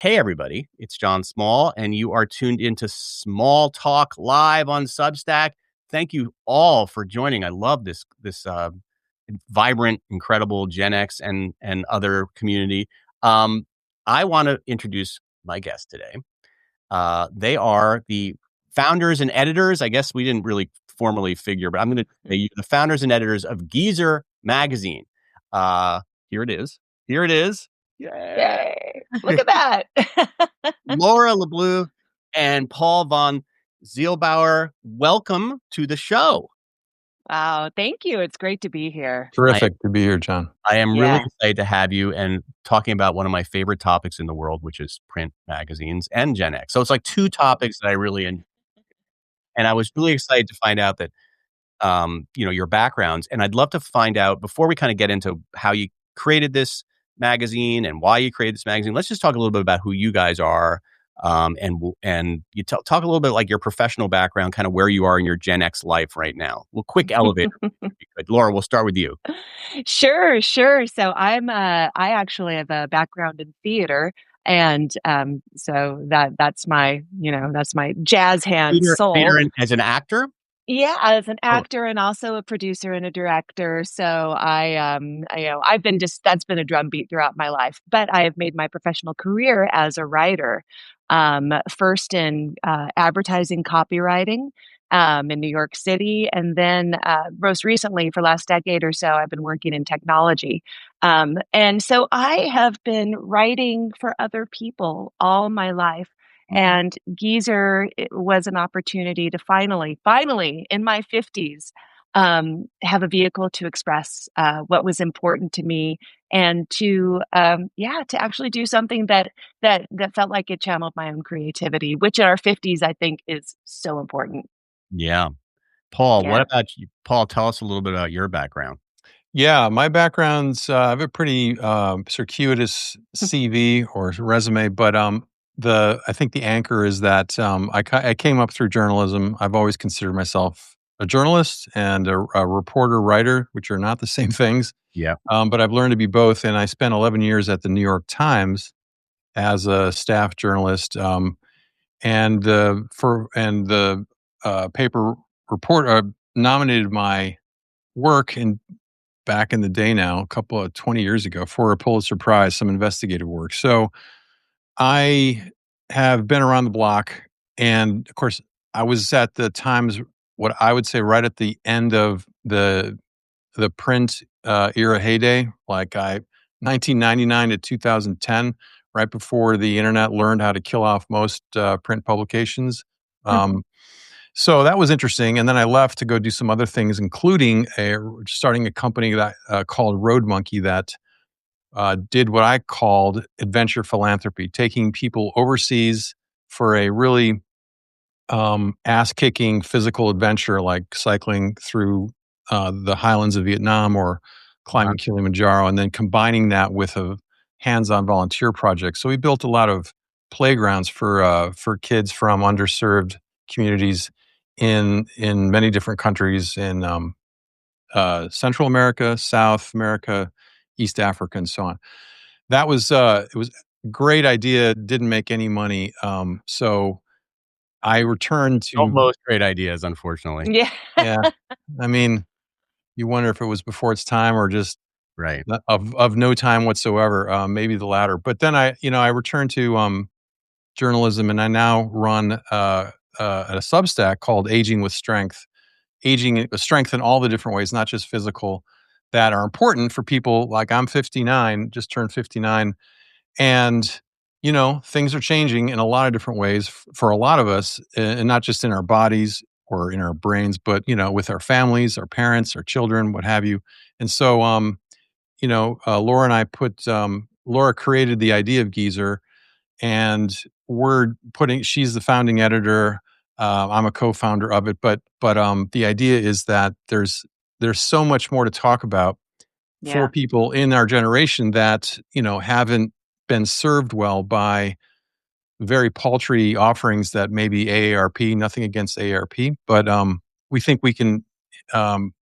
Hey, everybody, it's John Small, and you are tuned into Small Talk Live on Substack. Thank you all for joining. I love this vibrant, incredible Gen X and other community. Um, I want to introduce my guest today. They are the founders and editors. I guess we didn't really formally figure, but I'm going to say you the founders and editors of Geezer Magazine. Uh, here it is. Here it is. Yeah. Yay. Look at that. Laura LeBleu and Paul von Zielbauer, welcome to the show. Wow, thank you. It's great to be here. Terrific to be here, John. I am really Yeah. excited to have you and talking about one of my favorite topics in the world, which is print magazines and Gen X. So it's like two topics that I really and I was really excited to find out that your backgrounds. And I'd love to find out before we kind of get into how you created this magazine and why you created this magazine. Let's just talk a little bit about who you guys are, and you talk a little bit like your professional background, kind of where you are in your Gen X life right now. Well, quick elevator, if you could. Laura, we'll start with you. Sure, sure. So I actually have a background in theater, and so that's my jazz hand soul. As an actor. Yeah, as an Oh, actor and also a producer and a director. So I've been just that's been a drumbeat throughout my life. But I have made my professional career as a writer, first in advertising copywriting in New York City, and then most recently, for the last decade or so, I've been working in technology. And so I have been writing for other people all my life. And Geezer it was an opportunity to finally, in my 50s, have a vehicle to express what was important to me, and to actually do something that felt like it channeled my own creativity, which in our 50s I think is so important. yeah. Paul, what Yeah. about you? Paul, tell us a little bit about your background. Yeah, my background's I have a pretty circuitous CV or resume, but I think the anchor is that I came up through journalism. I've always considered myself a journalist and a reporter writer, which are not the same things. Yeah. But I've learned to be both, and I spent 11 years at the New York Times as a staff journalist, and the paper report nominated my work in back in the day now, a couple of 20 years ago, for a Pulitzer Prize, some investigative work. So I have been around the block. And of course, I was at the Times, what I would say right at the end of the print era heyday, 1999 to 2010, right before the internet learned how to kill off most print publications. Um, so that was interesting, and then I left to go do some other things, including starting a company that called Road Monkey that did what I called adventure philanthropy, taking people overseas for a really ass-kicking physical adventure, like cycling through the highlands of Vietnam or Wow. climbing Kilimanjaro, and then combining that with a hands-on volunteer project. So we built a lot of playgrounds for kids from underserved communities in many different countries in Central America, South America, East Africa, and so on. That was it was a great idea. Didn't make any money, so I returned Don't to most great ideas, unfortunately. Yeah. yeah. I mean, you wonder if it was before its time or just Right. of no time whatsoever. Maybe the latter. But then I returned to journalism, and I now run a Substack called Aging with Strength. Aging with strength in all the different ways, not just physical, that are important for people. Like I'm 59, just turned 59, and things are changing in a lot of different ways for a lot of us, and not just in our bodies or in our brains, but with our families, our parents, our children, what have you. And so Laura and I Laura created the idea of Geezer, and she's the founding editor. I'm a co-founder of it, but the idea is that there's so much more to talk about for Yeah. people in our generation that haven't been served well by very paltry offerings that maybe AARP. Nothing against AARP, but we think we can um,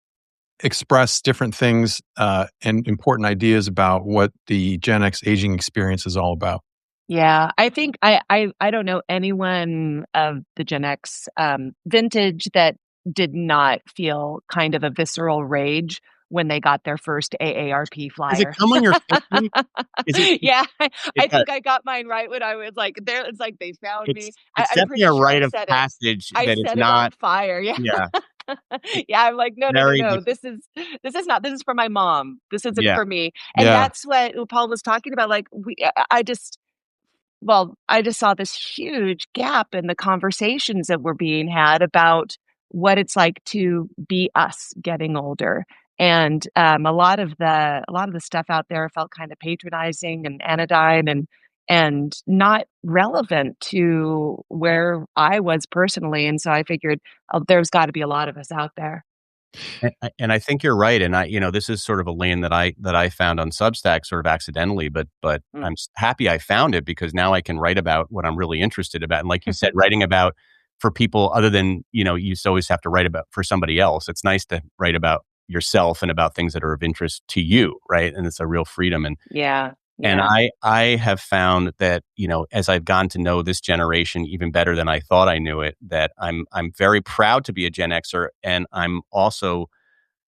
express different things and important ideas about what the Gen X aging experience is all about. Yeah, I think I don't know anyone of the Gen X vintage that did not feel kind of a visceral rage when they got their first AARP Does it flyer. come on your 50? Is it Yeah, I it does. think I got mine right when I was like there. It's like they found me. It's I'm definitely pretty a sure rite of it. passage I that it's set it on not. fire. Yeah. Yeah, Yeah, I'm like, no, no, no, very no. different. This is not. This is for my mom. This isn't Yeah. for me. And Yeah. that's what Paul was talking about. Like I just well, I just saw this huge gap in the conversations that were being had about what it's like to be us getting older. And a lot of the stuff out there felt kind of patronizing and anodyne and not relevant to where I was personally. And so I figured there's got to be a lot of us out there. And I think you're right, and this is sort of a lane that I found on Substack sort of accidentally, but Mm. I'm happy I found it because now I can write about what I'm really interested about. And like you said, writing about for people other than, you always have to write about for somebody else. It's nice to write about yourself and about things that are of interest to you, right? And it's a real freedom. Yeah. And Yeah. I have found that, as I've gotten to know this generation even better than I thought I knew it, that I'm very proud to be a Gen Xer, and I'm also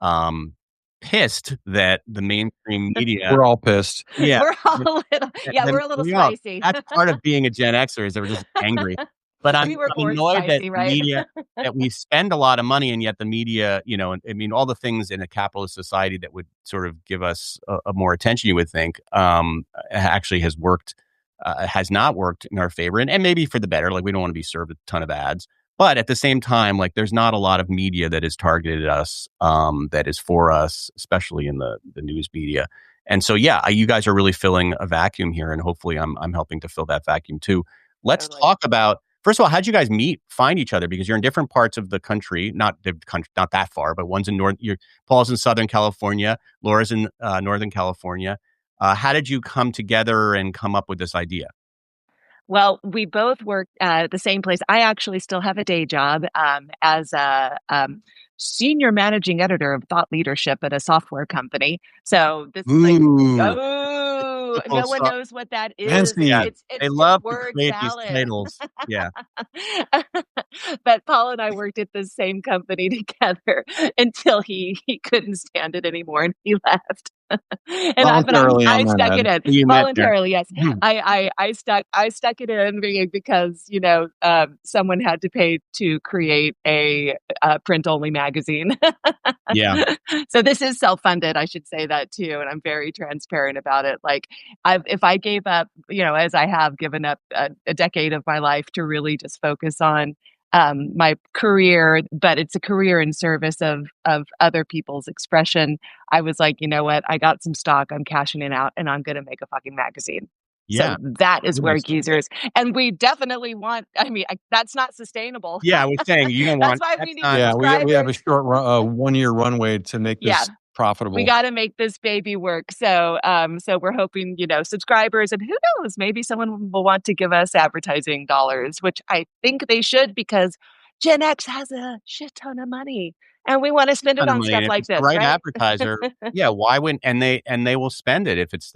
um, pissed that the mainstream media. We're all pissed. Yeah, We're all a little, yeah, we're a little we all, spicy. that's part of being a Gen Xer is that we're just angry. But We were I'm born annoyed that spicy, the right? media that we spend a lot of money and yet the media, I mean, all the things in a capitalist society that would sort of give us a more attention, you would think, actually has not worked in our favor, and maybe for the better. Like we don't want to be served a ton of ads. But at the same time, like there's not a lot of media that is targeted at us, that is for us, especially in the news media. And so, yeah, you guys are really filling a vacuum here, and hopefully, I'm helping to fill that vacuum too. Let's Totally. talk about first of all, how'd you guys find each other? Because you're in different parts of the country, not that far, but one's in Paul's in Southern California, Laura's in Northern California. How did you come together and come up with this idea? Well, we both work at the same place. I actually still have a day job as a senior managing editor of thought leadership at a software company. So this is like, Ooh, oh, people no one saw- knows what that is. yeah, Fancy. It's they just love to word create these salad. titles. Yeah. But Paul and I worked at the same company together until he couldn't stand it anymore and he left. Voluntarily, I I might stuck add. it in You met there. voluntarily. Yes, I stuck it in because someone had to pay to create a print only magazine. Yeah. So this is self funded. I should say that too, and I'm very transparent about it. Like if I gave up, as I have given up a decade of my life to really just focus on my career, but it's a career in service of other people's expression. I was like, you know what? I got some stock. I'm cashing it out, and I'm going to make a fucking magazine. Yeah. So that is where Goodness. Geezer is, and we definitely want. I mean, that's not sustainable. Yeah, I was saying you don't That's want why that's we need not Yeah, we have a subscribers. short 1 year runway to make Yeah, this we profitable. got to make this baby work. So we're hoping, subscribers, and who knows, maybe someone will want to give us advertising dollars, which I think they should because Gen X has a shit ton of money and we want to spend it ton of on money. And stuff if like it's the this, right right? advertiser, yeah, why wouldn't and they will spend it if it's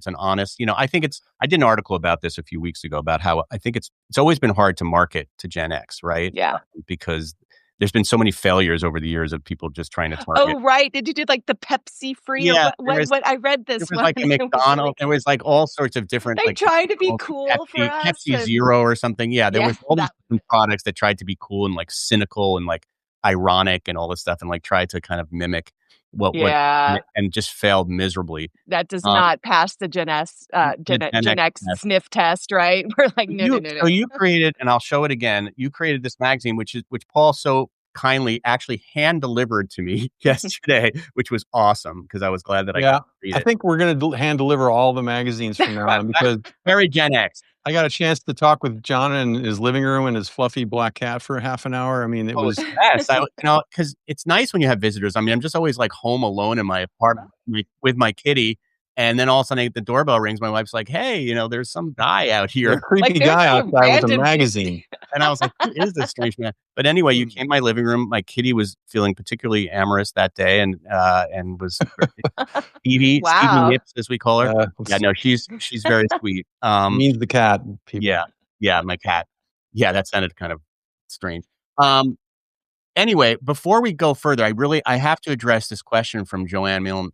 an honest, I did an article about this a few weeks ago about how I think it's always been hard to market to Gen X, right? Yeah. Because there's been so many failures over the years of people just trying to target. Oh, right. Did you do like the Pepsi free or Yeah, what? I read there this was one. like a It was really, McDonald's. There was like all sorts of different they like tried to be McDonald's and cool for us. Pepsi And Zero or something. Yeah, there yeah, was all these that, different products that tried to be cool and like cynical and like ironic and all this stuff and like tried to kind of mimic what yeah. and just failed miserably. That does Um, not pass the the Gen Gen X X test. sniff test, right? We're like, no, no, no, So no. you created, and I'll show it again. You created this magazine, which Paul so kindly actually hand delivered to me yesterday, which was awesome because I was glad that I Yeah, got to read I it. think we're going to hand deliver all the magazines from now on because Very Gen X. I got a chance to talk with John in his living room and his fluffy black cat for half an hour. I mean, it Oh, was it's the best. Because it's nice when you have visitors. I mean, I'm just always like home alone in my apartment with my kitty. And then all of a sudden the doorbell rings. My wife's like, hey, there's some guy out a here. creepy Like, there's guy a outside with a random magazine. And I was like, "Who is this strange man?" But anyway, you came to my living room. My kitty was feeling particularly amorous that day, and was Stevie Wow. Nips, as we call her. Yeah, no, she's very sweet. Means the cat, people. Yeah, my cat. Yeah, that sounded kind of strange. Anyway, before we go further, I have to address this question from Joanne Milne.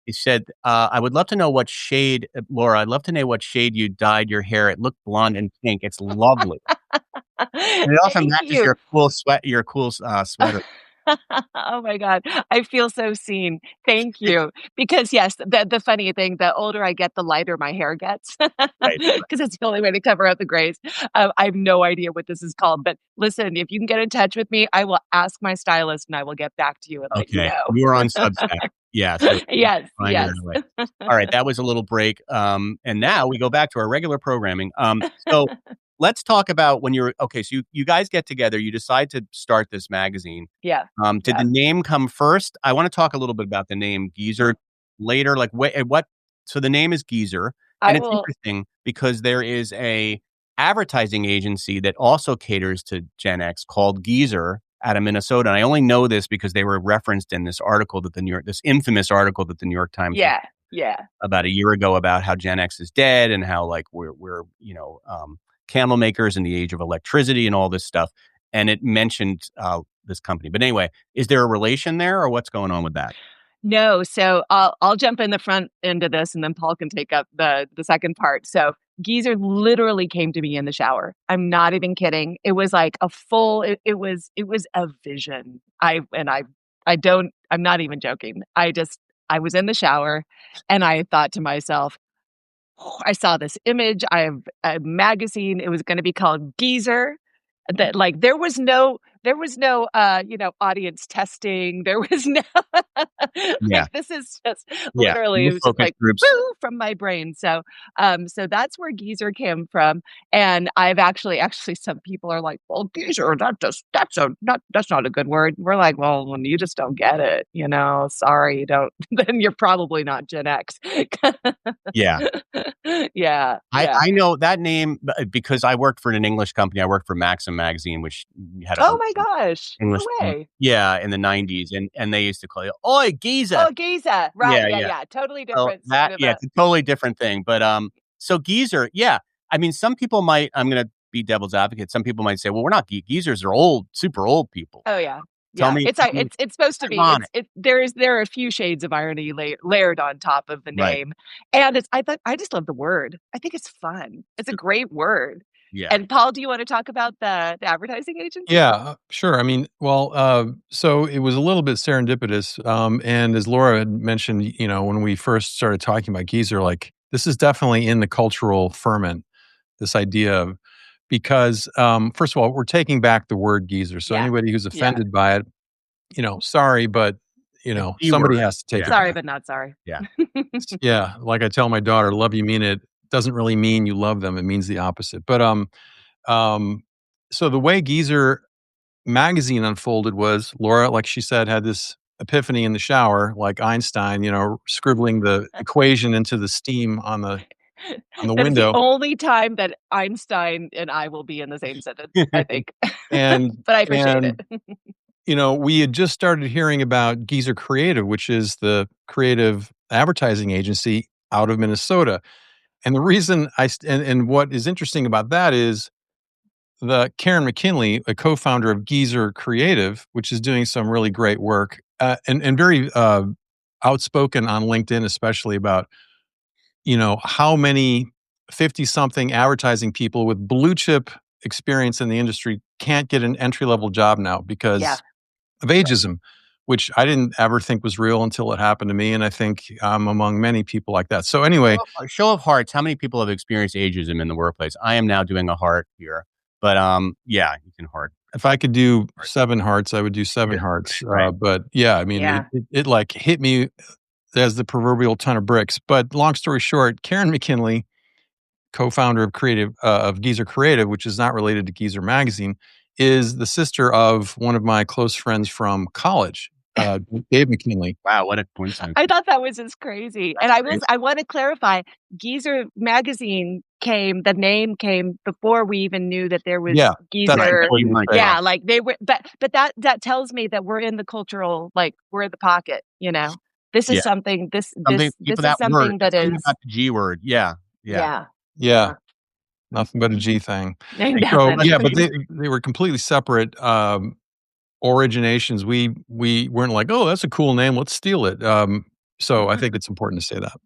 He said, "I would love to know what shade, Laura. I'd love to know what shade you dyed your hair. It looked blonde and pink. It's lovely, and it also Thank matches you. your cool sweater." Oh my god, I feel so seen. Thank you. Because, yes, the funny thing, the older I get, the lighter my hair gets, Right. because it's the only way to cover up the grays. I have no idea what this is called, but listen, if you can get in touch with me, I will ask my stylist, and I will get back to you and let you Okay, know. you were on Substack. Yeah, so Yes, find her yes. anyway. All right, that was a little break, and now we go back to our regular programming. So let's talk about when you're okay. So you guys get together. You decide to start this magazine. Yeah, Did yeah. the name come first? I want to talk a little bit about the name Geezer later. Like what? So the name is Geezer, and I it's will interesting because there is a advertising agency that also caters to Gen X called Geezer out of Minnesota. And I only know this because they were referenced in this article that this infamous article that the New York Times Yeah, yeah. about a year ago about how Gen X is dead and how like we're candle makers in the age of electricity and all this stuff. And it mentioned this company. But anyway, is there a relation there or what's going on with that? No, so I'll jump in the front end of this, and then Paul can take up the second part. So Geezer literally came to me in the shower. I'm not even kidding. It was like a full. It was a vision. I'm not even joking. I was in the shower, and I thought to myself, "Oh, I saw this image. I have a magazine. It was going to be called Geezer." That like there was no audience testing. There was no Yeah. like this is just Yeah. literally No it was just focus like groups. woo from my brain. So that's where Geezer came from. And I've actually some people are like, well, Geezer, that's not a good word. We're like, well, when you just don't get it, sorry, you don't then you're probably not Gen X. Yeah. Yeah, yeah. I know that name because I worked for an English company. I worked for Maxim magazine, which had a Oh my gosh. No English way. yeah, in the 90s, and they used to call you, "Oi, Geezer." Oh, Giza. Right. Yeah, Yeah, yeah. yeah. Totally So different sort of it's a totally different thing, but, so Geezer, yeah, I mean, some people might I'm gonna be devil's advocate, some people might say, "Well, we're not geezers are old, super old people." Oh, yeah. Tell Yeah. me It's it's supposed to be. ironic. There are a few shades of irony layered on top of the Right. name. And I just love the word. I think it's fun. It's a great word. Yeah. And Paul, do you want to talk about the advertising agency? Yeah, sure. I mean, well, so it was a little bit serendipitous. And as Laura had mentioned, when we first started talking about Geezer, like this is definitely in the cultural ferment, this idea of, because first of all, we're taking back the word geezer. So Yeah. anybody who's Yeah. offended by it, sorry, but The somebody word. has to take Yeah. it Sorry, back. but not sorry. Yeah. Yeah, like I tell my daughter, love you mean it doesn't really mean you love them. It means the opposite. But um, so the way Geezer magazine unfolded was Laura, like she said, had this epiphany in the shower, like Einstein, scribbling the equation into the steam on the That is the window. only time that Einstein and I will be in the same sentence, I think. And But I appreciate and it. we had just started hearing about Geezer Creative, which is the creative advertising agency out of Minnesota. And the reason and what is interesting about that is the Karen McKinley, a co-founder of Geezer Creative, which is doing some really great work and very outspoken on LinkedIn, especially about how many 50-something advertising people with blue chip experience in the industry can't get an entry-level job now because Yeah. of ageism, which I didn't ever think was real until it happened to me. And I think I'm among many people like that. So anyway, Show of hearts, how many people have experienced ageism in the workplace? I am now doing a heart here, but, yeah, you can heart. if I could do 7 hearts, I would do 7 hearts. Right. But yeah, I mean, Yeah. it like hit me as the proverbial ton of bricks. But long story short, Karen McKinley, co-founder of Geezer Creative, which is not related to Geezer Magazine, is the sister of one of my close friends from college, Dave McKinley. Wow, what a coincidence. I thought that was just crazy. And I want to clarify, Geezer magazine the name came before we even knew that there was Yeah, Geezer. Right. Yeah, like they were, but that tells me that we're in the cultural, like we're in the pocket, you know. This is Yeah. something, this People is that word, something that something is, about the G word. Yeah. yeah. Yeah, nothing but a G thing. So Nothing. yeah, but they were completely separate originations. We weren't like, oh, that's a cool name, let's steal it. So I think it's important to say that.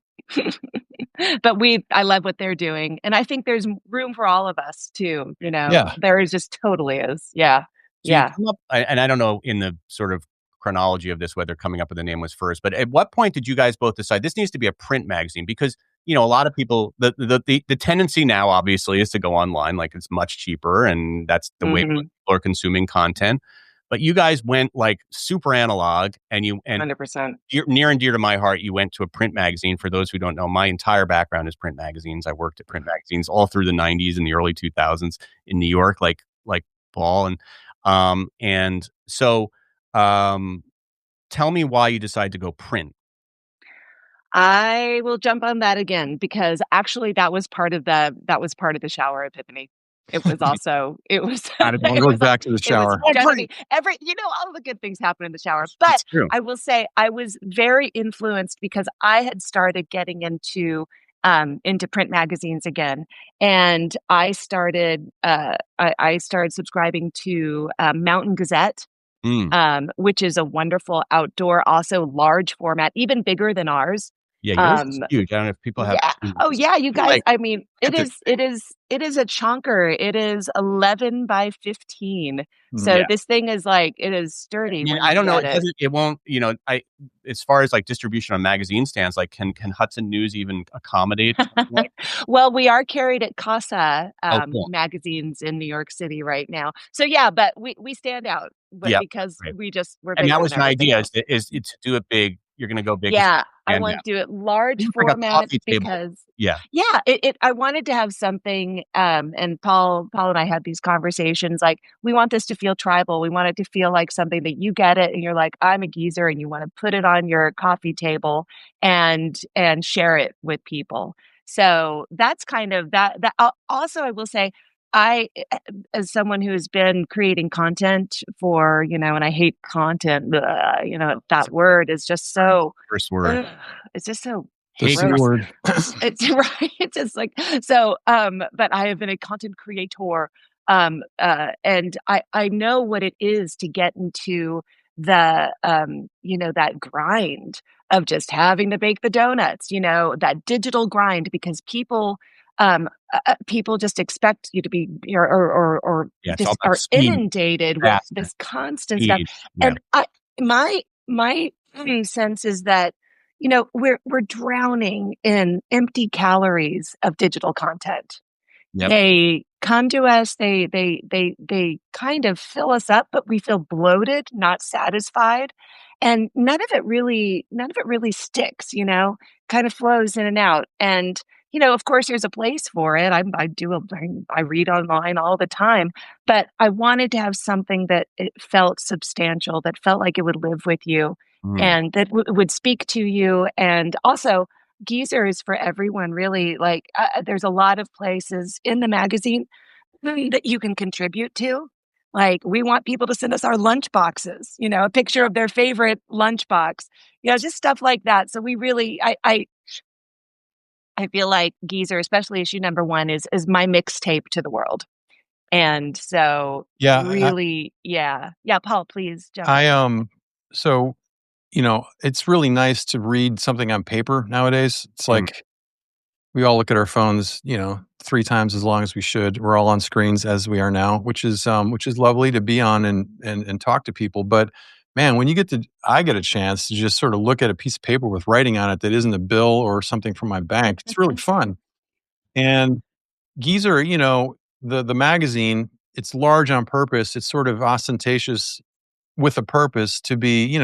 But I love what they're doing, and I think there's room for all of us too, you know. Yeah. There is, just totally is. Yeah. So you Yeah. come up, and I don't know in the sort of chronology of this whether coming up with the name was first, but at what point did you guys both decide this needs to be a print magazine? Because a lot of people, the tendency now obviously is to go online, like it's much cheaper, and that's the way people are consuming content. But you guys went like super analog, and 100%. you're near and dear to my heart. You went to a print magazine. For those who don't know, my entire background is print magazines. I worked at print magazines all through the 90s and the early 2000s in New York, like Paul. And so tell me why you decided to go print. I will jump on that again, because actually that was part of the shower epiphany. It was also, it was, Goes back to the shower. all the good things happen in the shower. But I will say I was very influenced because I had started getting into print magazines again, and I started subscribing to Mountain Gazette, which is a wonderful outdoor, also large format, even bigger than ours. Yeah, yours is huge. I don't know if people have. Yeah. Oh yeah, you guys. I mean, it is a chonker. It is 11 by 15. So this thing is like, it is sturdy. I don't know. It won't. As far as like distribution on magazine stands, like can Hudson News even accommodate? Well, we are carried at Casa magazines in New York City right now. So yeah, but we stand out, because we're. And that was an idea: is to do it big. You're going to go big. Yeah, I want to do it large format because I wanted to have something. And Paul and I had these conversations. Like, we want this to feel tribal. We want it to feel like something that you get it and you're like, I'm a geezer, and you want to put it on your coffee table and share it with people. So that's kind of that. Also, I will say, I, as someone who has been creating content for, and I hate content, that word is just so, first word. It's just so word. It's right. It's just like, so, but I have been a content creator. And I know what it is to get into the, that grind of just having to bake the donuts, that digital grind, because people just expect you to be, or just are inundated with this constant stuff. And my sense is that, we're drowning in empty calories of digital content. They come to us, they kind of fill us up, but we feel bloated, not satisfied. And none of it really sticks, kind of flows in and out. And, of course there's a place for it. I read online all the time, but I wanted to have something that it felt substantial, that felt like it would live with you and that would speak to you. And also, Geezer is for everyone, really. Like, there's a lot of places in the magazine that you can contribute to. Like, we want people to send us our lunch boxes, a picture of their favorite lunch box, just stuff like that. So we really, I feel like Geezer, especially issue number 1, is my mixtape to the world. And so, really, Paul, please jump. So, it's really nice to read something on paper nowadays. It's like we all look at our phones, 3 times as long as we should. We're all on screens as we are now, which is lovely to be on and talk to people. But man, when I get a chance to just sort of look at a piece of paper with writing on it that isn't a bill or something from my bank, it's really fun. And Geezer, the magazine, it's large on purpose. It's sort of ostentatious with a purpose to be,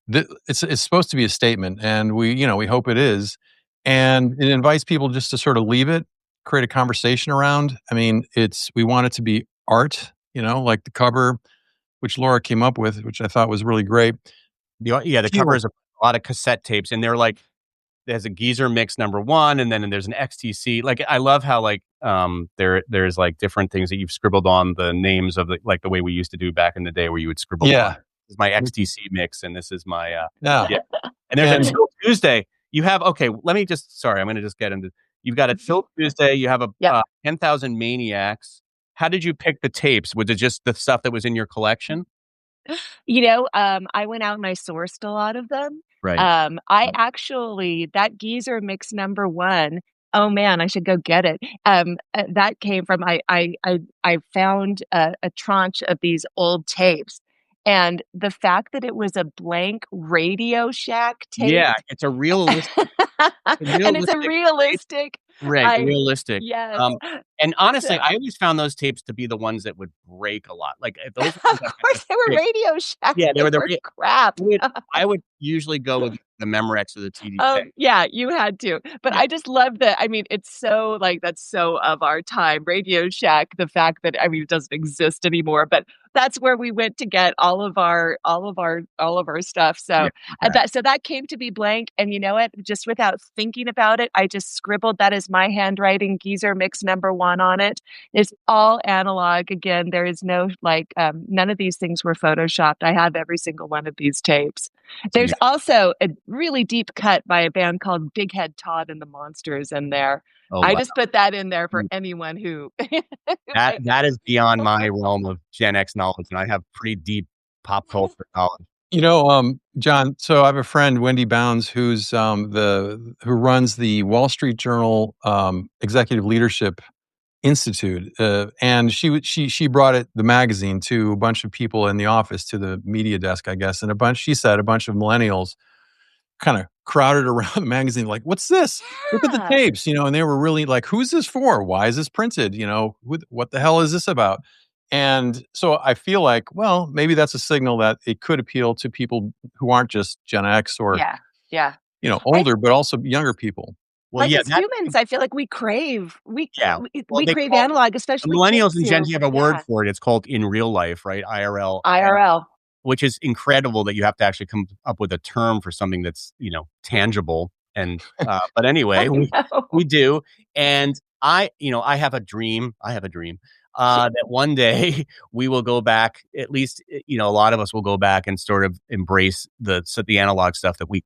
it's supposed to be a statement, and we hope it is. And it invites people just to sort of leave it, create a conversation around. I mean, we want it to be art, like the cover, which Laura came up with, which I thought was really great. The cover is a lot of cassette tapes, and they're like there's a Geezer Mix #1, and then there's an XTC. Like, I love how like there's like different things that you've scribbled on the names of like the way we used to do back in the day, where you would scribble. Yeah. This is my XTC mix, and this is my Yeah. And there's a Till Tuesday. You have let me just sorry, I'm going to just get into. You've got a Till Tuesday. You have a 10,000 Maniacs. How did you pick the tapes? Was it just the stuff that was in your collection? I went out and I sourced a lot of them. Right. I actually, that Geezer Mix #1, oh man, I should go get it. That came from, I found a tranche of these old tapes. And the fact that it was a blank Radio Shack tape. Yeah, it's a realistic. And it's a realistic. Realistic. Yes. And honestly, I always found those tapes to be the ones that would break a lot. Like those. Of course, they were Radio Shack. Yeah, they were crap. I would usually go with the Memorex or the TDK. Oh, yeah, you had to. But I just love that. I mean, it's so like that's so of our time. Radio Shack, the fact that it doesn't exist anymore, but that's where we went to get all of our stuff. So that came to be blank. And you know what? Just without thinking about it, I just scribbled that as my handwriting, Geezer Mix #1 on it. It's all analog. Again, there is no none of these things were photoshopped. I have every single one of these tapes. There's also a really deep cut by a band called Big Head Todd and the Monsters in there. Oh, I wow. just put that in there for anyone who that is beyond my realm of Gen X knowledge, and I have pretty deep pop culture knowledge. John, so I have a friend, Wendy Bounds, who runs the Wall Street Journal Executive Leadership Institute, and she brought the magazine to a bunch of people in the office, to the media desk, I guess, and she said a bunch of millennials kind of crowded around the magazine, like, "What's this? Look at the tapes," and they were really like, "Who's this for? Why is this printed? What the hell is this about?" And so I feel like, well, maybe that's a signal that it could appeal to people who aren't just Gen X or older, but also younger people. Well, as humans, I feel like we crave analog, especially millennials and Gen Z have a word for it. It's called in real life, right? IRL. Which is incredible that you have to actually come up with a term for something that's, tangible. And, but anyway, we do. And I have a dream that one day we will go back, at least, a lot of us will go back and sort of embrace the analog stuff that we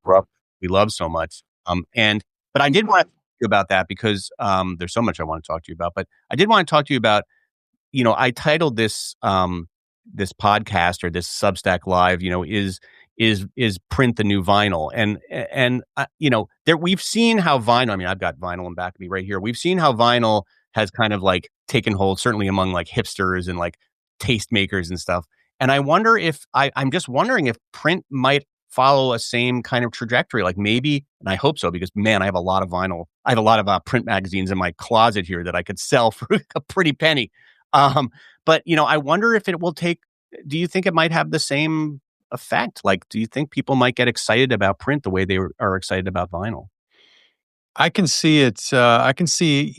love so much. But I did want to talk to you about that because there's so much I want to talk to you about. But I did want to talk to you about, I titled this podcast or this Substack Live, is print the new vinyl, and we've seen how vinyl. I mean, I've got vinyl in back of me right here. We've seen how vinyl has kind of like taken hold, certainly among like hipsters and like tastemakers and stuff. And I wonder if I'm just wondering if print might follow a same kind of trajectory, like maybe, and I hope so, because man, I have a lot of vinyl. I have a lot of print magazines in my closet here that I could sell for a pretty penny. But I wonder if it will do you think it might have the same effect? Like, do you think people might get excited about print the way they are excited about vinyl? I can see it. I can see,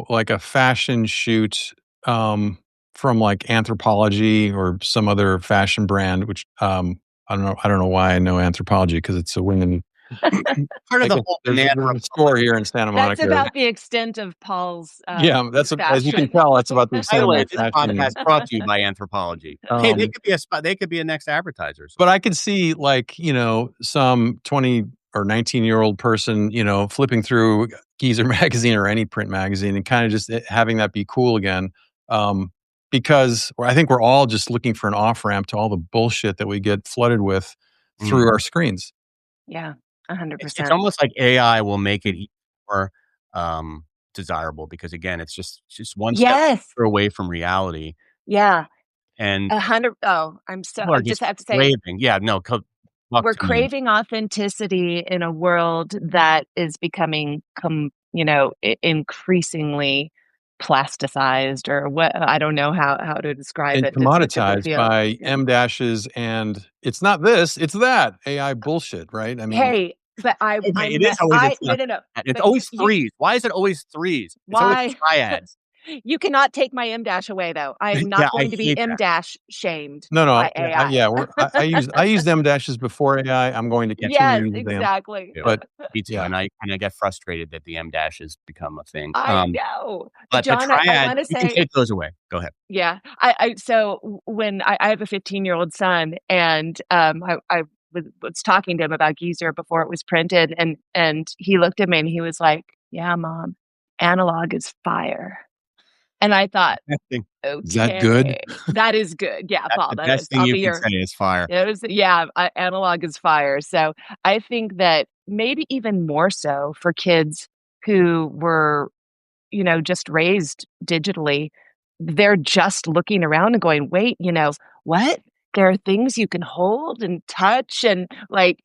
like a fashion shoot from like Anthropologie or some other fashion brand, which I don't know why I know Anthropologie, because it's a women. Part of the whole store here in Santa Monica. That's about the extent of Paul's. That's as you can tell. That's about the extent. This podcast brought to you by Anthropologie. Hey, they could be a next advertiser. But I could see some 20 or 19-year-old person, flipping through Geezer magazine or any print magazine and kind of just having that be cool again. Because I think we're all just looking for an off-ramp to all the bullshit that we get flooded with through our screens. Yeah. 100%. It's almost like AI will make it more desirable because again, it's just one step away from reality. Yeah. And 100. Oh, I just have to say, craving. Yeah, no. We're craving authenticity in a world that is becoming, increasingly plasticized, or what, I don't know how to describe it. Commoditized by M dashes, and it's not this, it's that AI bullshit, right? I mean, hey, but it is always no. It's always threes. Why is it always threes? It's always triads. You cannot take my M dash away, though. I am Yeah, not I going to be hate M that. dash shamed No, by yeah, AI. I used M dashes before AI. I'm going to Yeah, continue Yes, to use them. exactly. too. But Me too, yeah, and I get frustrated that the M dash has become a thing. I know. But the John, I triad, want to you can say, take those away. Go ahead. yeah. So when I have a 15-year-old son, and I was talking to him about Geezer before it was printed, and he looked at me and he was like, "Yeah, Mom, analog is fire." And I thought, Testing. is that good? okay, that is good. Yeah, That's Paul, the that best is. thing I'll you be can your. say is fire. It was, yeah, analog is fire. So I think that maybe even more so for kids who were, just raised digitally, they're just looking around and going, wait, what? There are things you can hold and touch, and like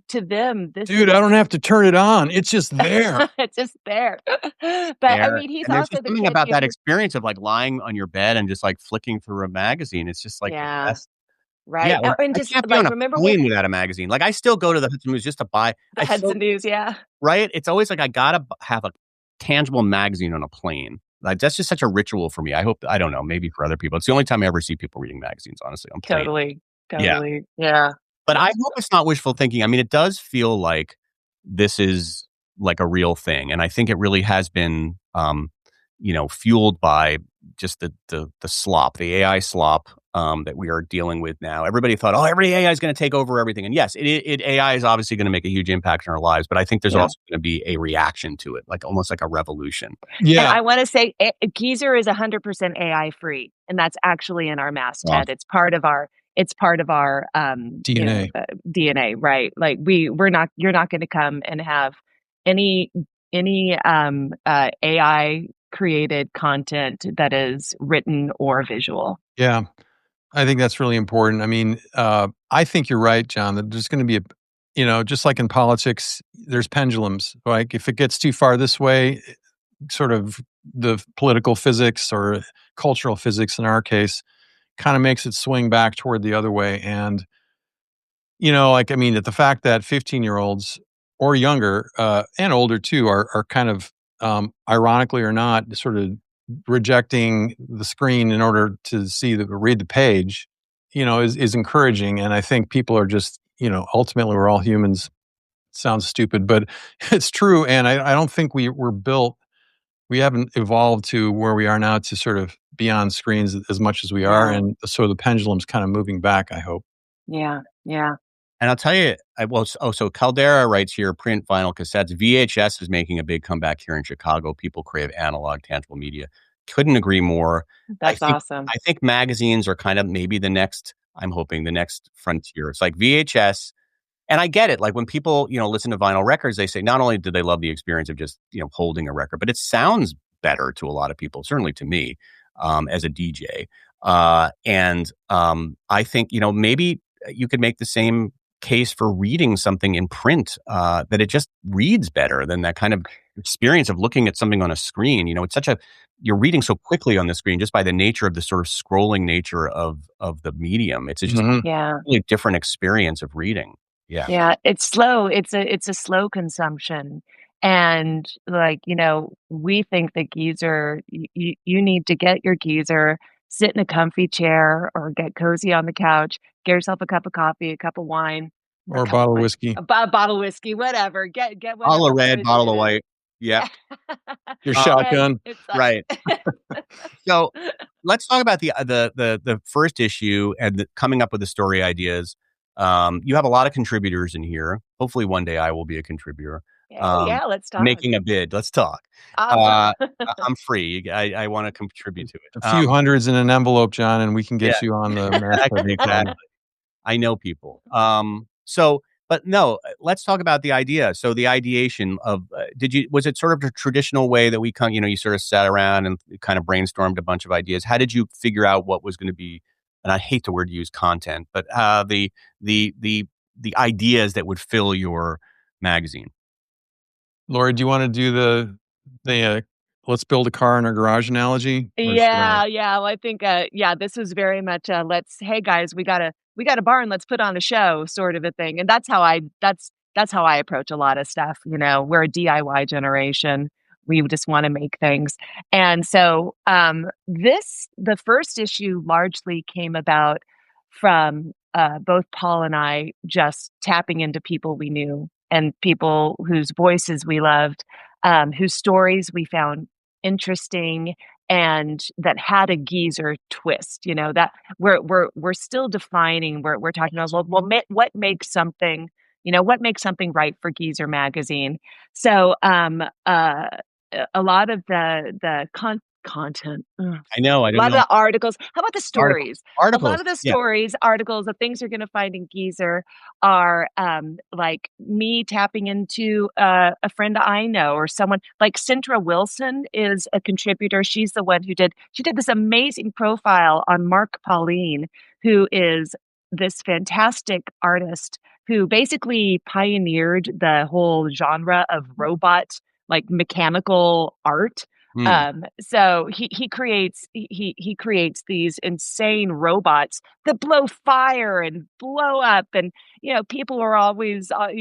to them, this Dude, I is don't have to turn it on. It's just there. it's just there. But I There mean, he's and there's also just the something kid about that who, experience of, like, lying on your bed and just, like, flicking through a magazine. It's just, like, the yeah, best. Yeah, right. like, And I just can't be like on a remember when plane without a magazine. Like, I still go to the Hudson News just to buy the I still Hudson News, yeah. right? It's always like I gotta have a tangible magazine on a plane. Like, that's just such a ritual for me. I don't know, maybe for other people. It's the only time I ever see people reading magazines, honestly, on planes. Totally, Yeah. totally, yeah. But I hope it's not wishful thinking. I mean, it does feel like this is like a real thing, and I think it really has been, fueled by just the slop, the AI slop, that we are dealing with now. Everybody thought, "Oh, every AI is gonna take over everything," and yes, AI is obviously gonna make a huge impact in our lives, but I think there's Yeah. also gonna be a reaction to it, like, almost like a revolution. And Yeah. I wanna say Geezer is 100% AI free, and that's actually in our masthead. Awesome. It's part of our, DNA. DNA, right? Like, you're not gonna come and have any AI created content that is written or visual. Yeah. I think that's really important. I mean, I think you're right, John, that there's going to be just like in politics, there's pendulums. Like if it gets too far this way, sort of the political physics or cultural physics in our case kind of makes it swing back toward the other way. And, I mean, the fact that 15-year-olds or younger and older too are kind of, ironically or not, sort of rejecting the screen in order to read the page, is encouraging. And I think people are just, ultimately we're all humans. Sounds stupid, but it's true. And I don't think we haven't evolved to where we are now to sort of be on screens as much as we are. Yeah. And so the pendulum's kind of moving back, I hope. Yeah, yeah. And I'll tell you, so Caldera writes here, print, vinyl, cassettes. VHS is making a big comeback here in Chicago. People crave analog, tangible media. Couldn't agree more. That's awesome. I think magazines are kind of maybe I'm hoping the next frontier. It's like VHS. And I get it. Like when people, listen to vinyl records, they say not only do they love the experience of just, holding a record, but it sounds better to a lot of people, certainly to me, as a DJ. I think, maybe you could make the same case for reading something in print, that it just reads better than that kind of experience of looking at something on a screen. It's you're reading so quickly on the screen just by the nature of the sort of scrolling nature of the medium. It's just Mhm. Yeah. a really different experience of reading. Yeah. Yeah, it's slow. It's a slow consumption. And like, we think that Geezer, you need to get your Geezer, sit in a comfy chair or get cozy on the couch, get yourself a cup of coffee, a cup of wine, or Or a bottle of whiskey. a bottle of whiskey, whatever. Get Bottle whatever of red, cozy bottle it of is. white. Yep. Your Um, shotgun. It's Right. So let's talk about the first issue and coming up with the story ideas. You have a lot of contributors in here. Hopefully one day I will be a contributor. yeah, let's talk. Making a bid. Let's talk. Awesome. I'm free. I want to contribute to it. A few hundreds in an envelope, John, and we can get you on the Exactly. I know people. But no, let's talk about the idea. So the ideation of, was it sort of a traditional way that you sort of sat around and kind of brainstormed a bunch of ideas? How did you figure out what was going to be, and I hate the word use content, but the ideas that would fill your magazine? Lori, do you want to do the let's build a car in our garage analogy? Or should I? Yeah. Well, I think, this was very much hey guys, we got a barn, let's put on a show sort of a thing. And that's how I approach a lot of stuff. We're a DIY generation. We just want to make things. And so the first issue largely came about from both Paul and I just tapping into people we knew and people whose voices we loved, whose stories we found interesting and that had a geezer twist. That we're still defining. We're talking about what makes something. What makes something right for Geezer magazine. So a lot of the content. I know. I A don't lot of know. the articles. How about the Articles. stories? A lot Articles. of the Yeah. stories, articles, the things you're going to find in Geezer are like me tapping into a friend I know or someone like Cintra Wilson is a contributor. She's the one she did this amazing profile on Mark Pauline, who is this fantastic artist who basically pioneered the whole genre of robot, like mechanical art. So he creates these insane robots that blow fire and blow up, and people are always I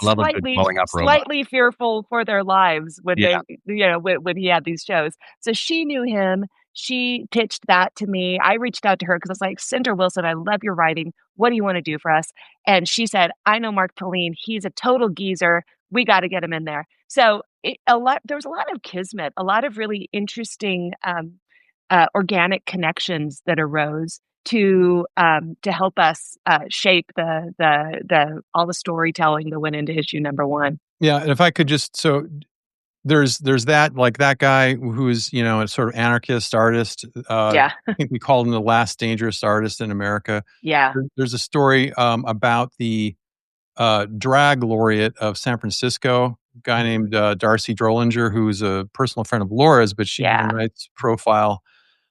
love a good blowing up robot. slightly fearful for their lives when Yeah. when he had these shows. So she knew him. She pitched that to me. I reached out to her because I was like, Cinder Wilson, I love your writing. What do you want to do for us? And she said, I know Mark Pauline. He's a total geezer. We got to get him in there. So there was a lot of kismet, a lot of really interesting organic connections that arose to help us shape the all the storytelling that went into issue number 1. Yeah, and if I could just there's that, like, that guy who is, a sort of anarchist artist. Yeah. I think we called him the last dangerous artist in America. Yeah. There's a story about the drag laureate of San Francisco, a guy named Darcy Drollinger, who's a personal friend of Laura's, but she even writes a profile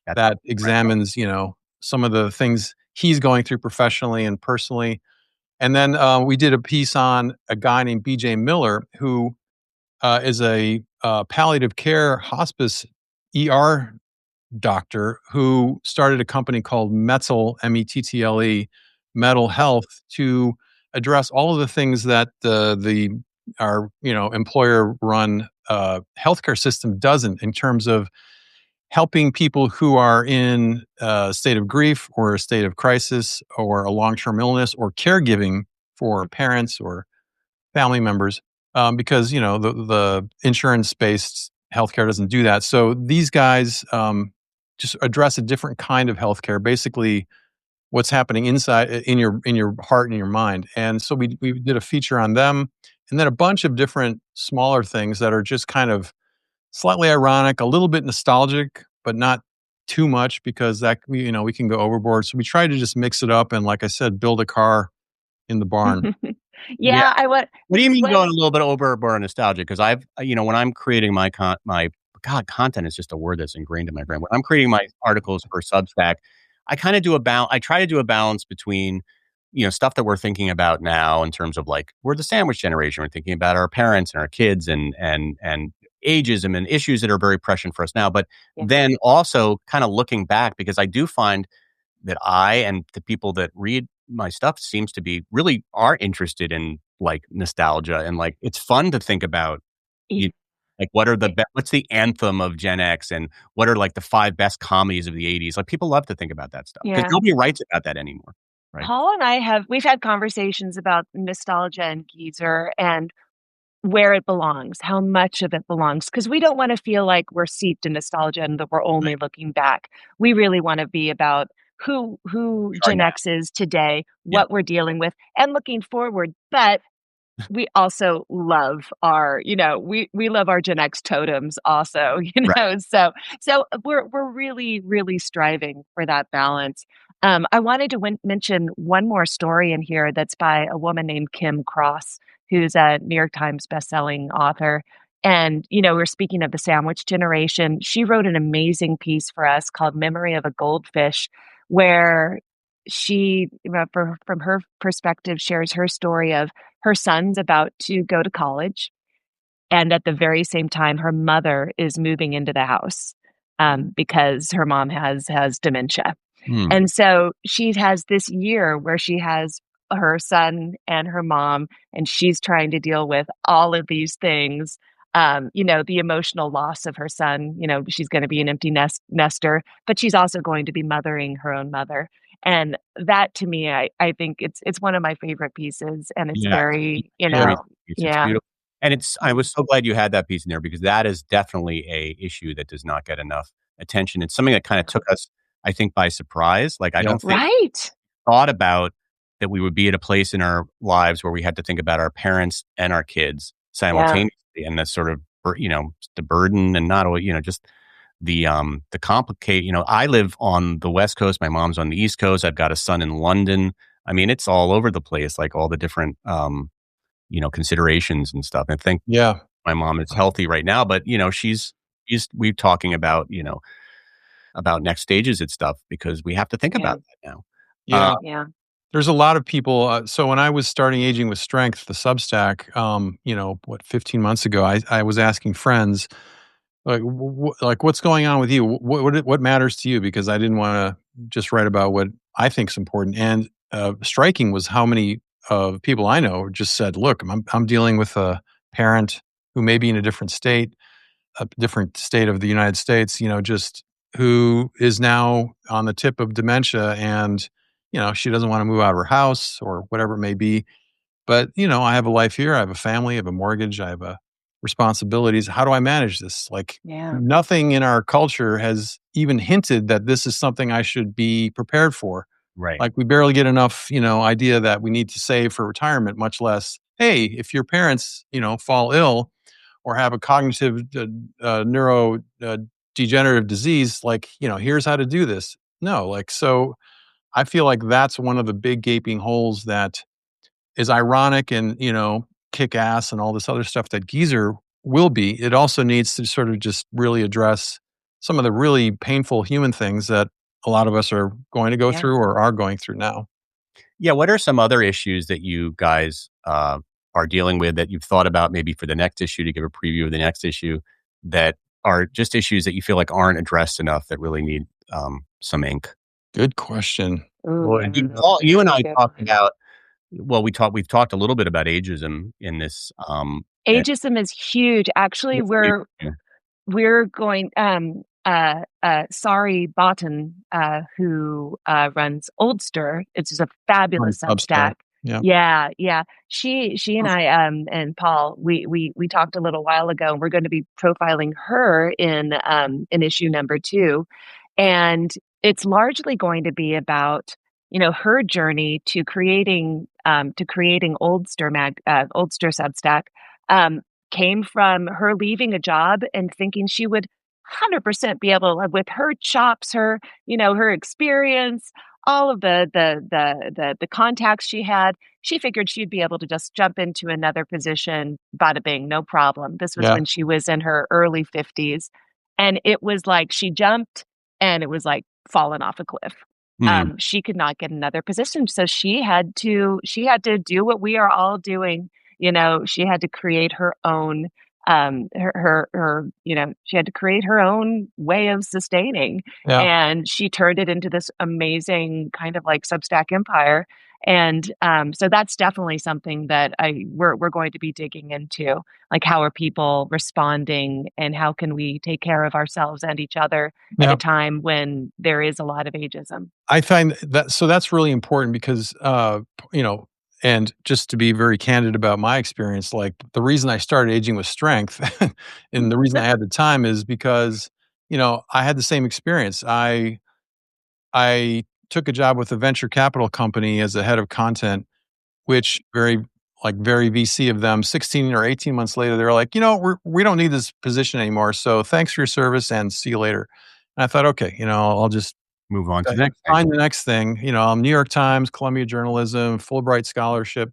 that examines, some of the things he's going through professionally and personally. And then we did a piece on a guy named B.J. Miller, who is a palliative care hospice ER doctor who started a company called Mettle, Mettle, Metal Health, to address all of the things that our employer-run healthcare system doesn't, in terms of helping people who are in a state of grief or a state of crisis or a long-term illness, or caregiving for parents or family members, because the insurance-based healthcare doesn't do that. So these guys just address a different kind of healthcare, basically what's happening inside in your heart and your mind. And so we did a feature on them, and then a bunch of different smaller things that are just kind of slightly ironic, a little bit nostalgic, but not too much, because that we can go overboard. So we try to just mix it up and, like I said, build a car in the barn. Yeah. What do you mean going a little bit overboard nostalgia? Because I've, when I'm creating my content is just a word that's ingrained in my brain. When I'm creating my articles for Substack, I kind of I try to do a balance between, stuff that we're thinking about now in terms of, like, we're the sandwich generation. We're thinking about our parents and our kids and ageism and issues that are very prescient for us now. But then also kind of looking back, because I do find that I and the people that read my stuff seems to be really are interested in, like, nostalgia, and, like, it's fun to think about, like, what's the anthem of Gen X, and what are, like, the 5 best comedies of the 80s. Like, people love to think about that stuff because nobody writes about that anymore. Right. Paul and I we've had conversations about nostalgia and Geezer and where it belongs, how much of it belongs, because we don't want to feel like we're steeped in nostalgia and that we're only looking back. We really want to be about who Gen X is today, what we're dealing with, and looking forward. But we also love our, we love our Gen X totems also, so we're really, really striving for that balance. I wanted to mention one more story in here that's by a woman named Kim Cross, who's a New York Times bestselling author. And, we're speaking of the sandwich generation. She wrote an amazing piece for us called Memory of a Goldfish, where she, from her perspective, shares her story of her son's about to go to college. And at the very same time, her mother is moving into the house because her mom has dementia. And so she has this year where she has her son and her mom, and she's trying to deal with all of these things the emotional loss of her son. She's going to be an empty nester, but she's also going to be mothering her own mother. And that to me, I think it's one of my favorite pieces, and it's Yeah, very, very it's yeah, beautiful. And I was so glad you had that piece in there because that is definitely a issue that does not get enough attention. It's something that kind of took us, I think, by surprise. Like I Yeah. don't think right, thought about that we would be at a place in our lives where we had to think about our parents and our kids yeah, simultaneously, and the sort of the burden and not always just the complicate. I live on the West Coast. My mom's on the East Coast. I've got a son in London. I mean, it's all over the place, like all the different considerations and stuff. I think Yeah. my mom is healthy right now, but we're talking about about next stages and stuff because we have to think yeah, about that now. Yeah. yeah, There's a lot of people. So when I was starting Aging with Strength, the Substack, 15 months ago, I was asking friends, like, like, what's going on with you? What matters to you? Because I didn't want to just write about what I think is important. And striking was how many people I know just said, "Look, I'm dealing with a parent who may be in a different state of the United States, just who is now on the tip of dementia, and she doesn't want to move out of her house or whatever it may be. But I have a life here. I have a family. I have a mortgage. I have responsibilities. How do I manage this? Like yeah, nothing in our culture has even hinted that this is something I should be prepared for. Right. Like we barely get enough, idea that we need to save for retirement, much less, hey, if your parents, fall ill or have a cognitive neuro degenerative disease, like, here's how to do this. No, like, so I feel like that's one of the big gaping holes that is ironic and, kick ass and all this other stuff that Geezer will be. It also needs to sort of just really address some of the really painful human things that a lot of us are going to go yeah. through or are going through now. Yeah. What are some other issues that you guys are dealing with that you've thought about maybe for the next issue to give a preview of the next issue that are just issues that you feel like aren't addressed enough that really need some ink? Good question. Ooh, Well, yeah, you and that's I good. talked about. Well, we've talked a little bit about ageism in this. And Ageism is huge. Actually, we're going Sari Botten, who runs Oldster. It's just a On fabulous Substack. Substack. Yeah. Yeah, yeah. She and I and Paul, we talked a little while ago, and we're going to be profiling her in issue number 2. And it's largely going to be about, her journey to creating Oldster Substack. Came from her leaving a job and thinking she would 100% be able, with her chops, her experience, all of the contacts she had, she figured she'd be able to just jump into another position, bada bing, no problem. This was Yeah. when she was in her early 50s, and it was like she jumped, and it was like falling off a cliff. She could not get another position, so she had to do what we are all doing. She had to create her own she had to create her own way of sustaining, Yeah. and she turned it into this amazing kind of like Substack empire. And so that's definitely something that we're going to be digging into, like how are people responding and how can we take care of ourselves and each other at Yeah. a time when there is a lot of ageism. I find that so that's really important because and just to be very candid about my experience, like the reason I started Aging with Strength and the reason I had the time is because, I had the same experience. I took a job with a venture capital company as a head of content, which very VC of them, 16 or 18 months later, they're like, we don't need this position anymore. So thanks for your service and see you later. And I thought, okay, I'll just move on to the next find thing. the next thing. I'm New York Times, Columbia Journalism, Fulbright Scholarship.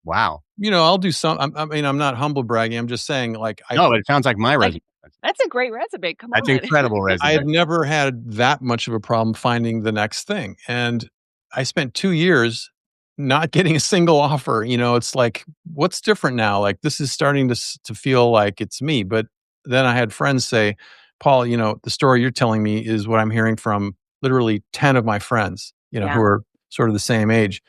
Wow. I'll do some. I'm not humble bragging. I'm just saying, like, No, but it sounds like my Like, resume. that's a great resume. Come That's on. incredible I had resume. never had that much of a problem finding the next thing, and I spent 2 years not getting a single offer. It's like, what's different now? Like, this is starting to feel like it's me. But then I had friends say, Paul, the story you're telling me is what I'm hearing from literally 10 of my friends, who Yeah. are sort of the same age.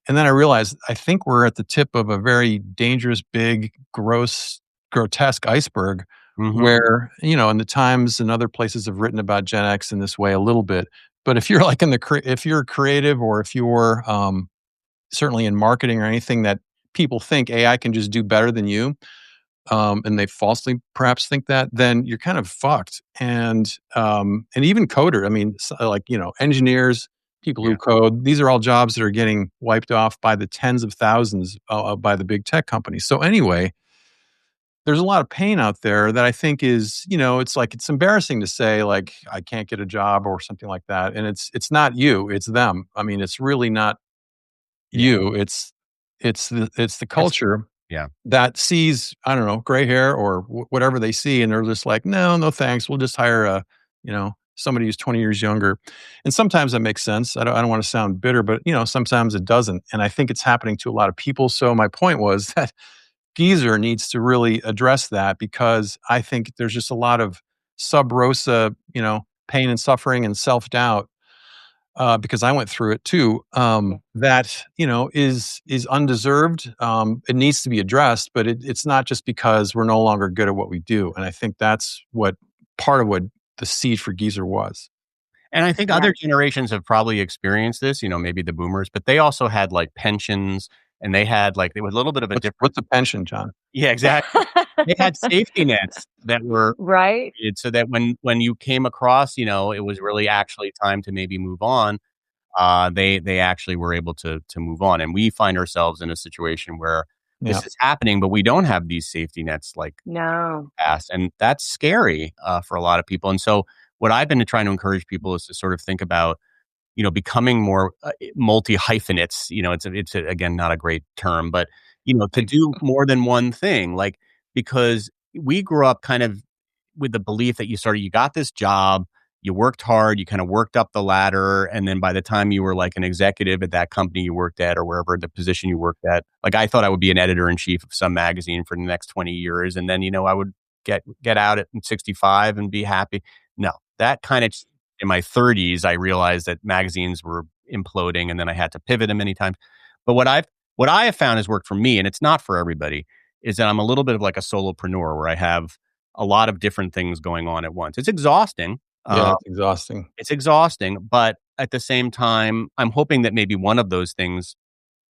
And then I realized I think we're at the tip of a very dangerous, big, gross grotesque iceberg Mhm. where, and the Times and other places have written about Gen X in this way a little bit. But if you're like if you're creative, or if you're certainly in marketing or anything that people think AI can just do better than you, and they falsely perhaps think that, then you're kind of fucked. And even coder, I mean, like, engineers, people who Yeah. code, these are all jobs that are getting wiped off by the tens of thousands by the big tech companies. So anyway, there's a lot of pain out there that I think is, it's like, it's embarrassing to say, like, I can't get a job or something like that. And it's not you, it's them. I mean, it's really not Yeah. you. It's the It's culture yeah. that sees, I don't know, gray hair or whatever they see, and they're just like, no, no, thanks. We'll just hire somebody who's 20 years younger. And sometimes that makes sense. I don't want to sound bitter, but sometimes it doesn't. And I think it's happening to a lot of people. So my point was that Geezer needs to really address that, because I think there's just a lot of sub rosa, pain and suffering and self doubt, because I went through it too. That is undeserved. It needs to be addressed, but it's not just because we're no longer good at what we do. And I think that's what part of what the seed for Geezer was. And I think Yeah. other generations have probably experienced this, maybe the boomers, but they also had, like, pensions, and they had, like, it was a little bit of a different. What's a pension, John? Yeah, exactly. They had safety nets that were Right? created so that when you came across, it was really actually time to maybe move on, they actually were able to move on, and we find ourselves in a situation where Yeah, this is happening, but we don't have these safety nets like No. past, and that's scary, for a lot of people. And so what I've been trying to encourage people is to sort of think about, becoming more, multi-hyphenates. Again, not a great term, but, to do more than one thing, like, because we grew up kind of with the belief that you got this job, you worked hard, you kind of worked up the ladder, and then by the time you were like an executive at that company you worked at, or wherever the position you worked at, like, I thought I would be an editor in chief of some magazine for the next 20 years, and then, I would get out at 65 and be happy. No, that kind of in my 30s, I realized that magazines were imploding, and then I had to pivot them many times. But what I have found has worked for me, and it's not for everybody, is that I'm a little bit of like a solopreneur where I have a lot of different things going on at once. It's exhausting. yeah, Uh, it's exhausting. it's exhausting, but at the same time, I'm hoping that maybe one of those things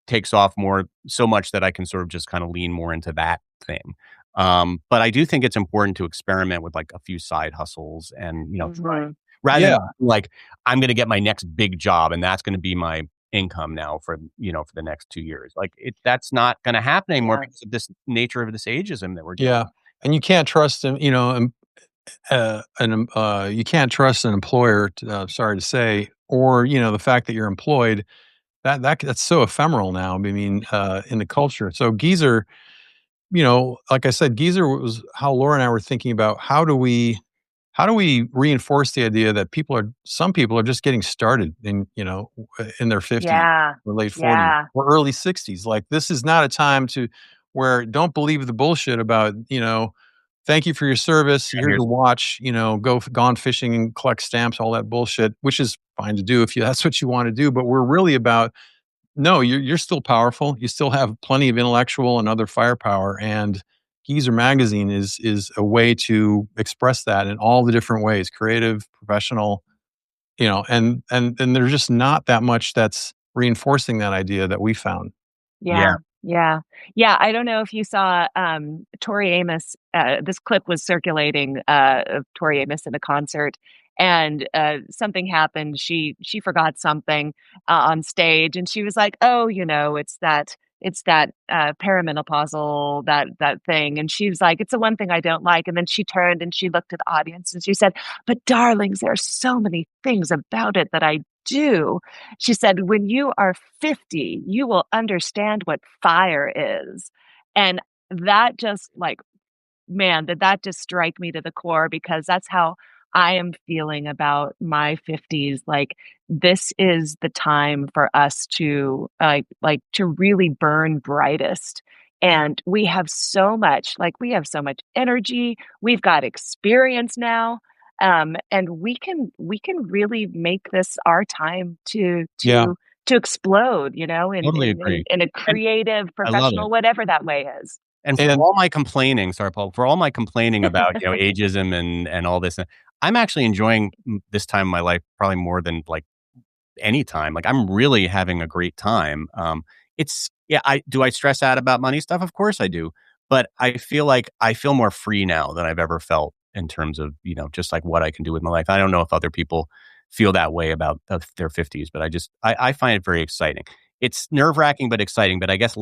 takes off more, so much that I can sort of just kind of lean more into that thing. But I do think it's important to experiment with like a few side hustles and, try Mhm. rather than Yeah, like, I'm going to get my next big job and that's going to be my income now for, for the next 2 years. Like, that's not going to happen anymore Yeah. because of this nature of this ageism that we're dealing yeah. And you can't trust them, you can't trust an employer, sorry to say, or the fact that you're employed. That's so ephemeral now. I mean, in the culture. So Geezer, like I said, Geezer was how Laura and I were thinking about how do we reinforce the idea that some people are just getting started in their 50s Yeah. or late 40s Yeah. or early 60s. Like, this is not a time to where don't believe the bullshit about, thank you for your service. at. Here's a watch, gone fishing and collect stamps, all that bullshit, which is fine to do if that's what you want to do. But we're really about, no, you're still powerful. You still have plenty of intellectual and other firepower, and Geezer Magazine is a way to express that in all the different ways, creative, professional, and there's just not that much that's reinforcing that idea that we found. Yeah. Yeah. Yeah. Yeah, I don't know if you saw, Tori Amos, this clip was circulating, of Tori Amos in a concert, and, something happened. She forgot something, on stage, and she was like, "Oh, it's that, perimenopausal, that thing," and she was like, "It's the one thing I don't like," and then she turned and she looked at the audience and she said, "But darlings, there are so many things about it that I do." She said, "When you are 50, you will understand what fire is." And that just like, man, did that just strike me to the core, because that's how I am feeling about my 50s. Like, this is the time for us to to really burn brightest. And we have so much energy. We've got experience now. And we can really make this our time Yeah. to explode, Totally in agree. a And creative, I love it. professional, whatever that way is. And for all my complaining, sorry, Paul, for all my complaining about, ageism and all this, I'm actually enjoying this time of my life probably more than like any time. Like I'm really having a great time. I stress out about money stuff? Of course I do. But I feel like I feel more free now than I've ever felt in terms of, just like what I can do with my life. I don't know if other people feel that way about their 50s, but I find it very exciting. It's nerve-wracking, but exciting. But I guess